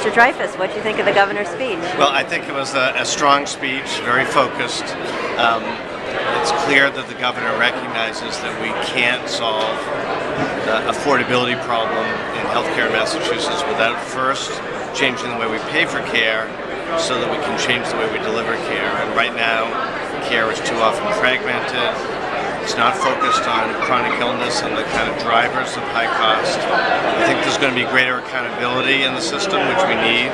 Mr. Dreyfus, what do you think of the governor's speech? Well, I think it was a strong speech, very focused. It's clear that the governor recognizes that we can't solve the affordability problem in healthcare in Massachusetts without first changing the way we pay for care so that we can change the way we deliver care. And right now, care is too often fragmented. It's not focused on chronic illness and the kind of drivers of high cost. I think there's going to be greater accountability in the system, which we need.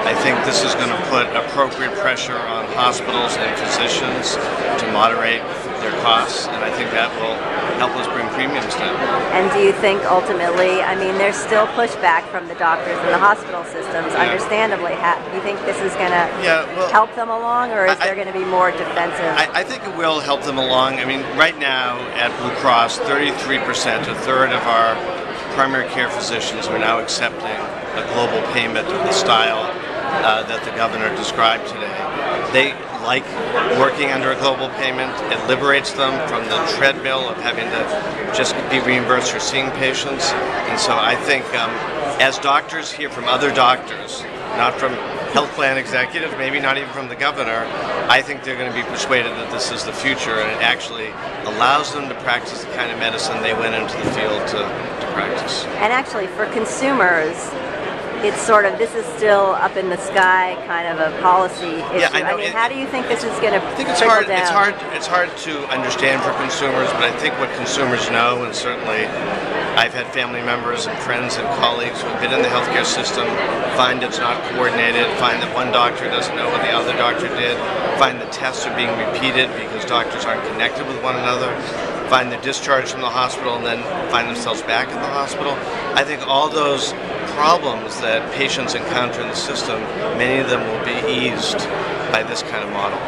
I think this is going to put appropriate pressure on hospitals and physicians to moderate their costs, and I think that will help us bring premiums down. And do you think ultimately, I mean, there's still pushback from the doctors and the hospital systems, understandably. Do you think this is going to help them along, or is there going to be more defensive? I think it will help them along. I mean, right now at Blue Cross, 33%, a third of our primary care physicians are now accepting a global payment of the style that the governor described today. They like working under a global payment. It liberates them from the treadmill of having to just be reimbursed for seeing patients. And so I think as doctors hear from other doctors, not from health plan executives, maybe not even from the governor, I think they're going to be persuaded that this is the future, and it actually allows them to practice the kind of medicine they went into the field to practice. And actually for consumers, it's sort of, this is still up in the sky kind of a policy issue. Yeah, I mean, how do you think this is going to trickle down? It's hard to understand for consumers, but I think what consumers know, and certainly I've had family members and friends and colleagues who have been in the healthcare system, find it's not coordinated, find that one doctor doesn't know what the other doctor did, find that tests are being repeated because doctors aren't connected with one another, find they're discharged from the hospital and then find themselves back in the hospital. I think all those problems that patients encounter in the system, many of them will be eased by this kind of model.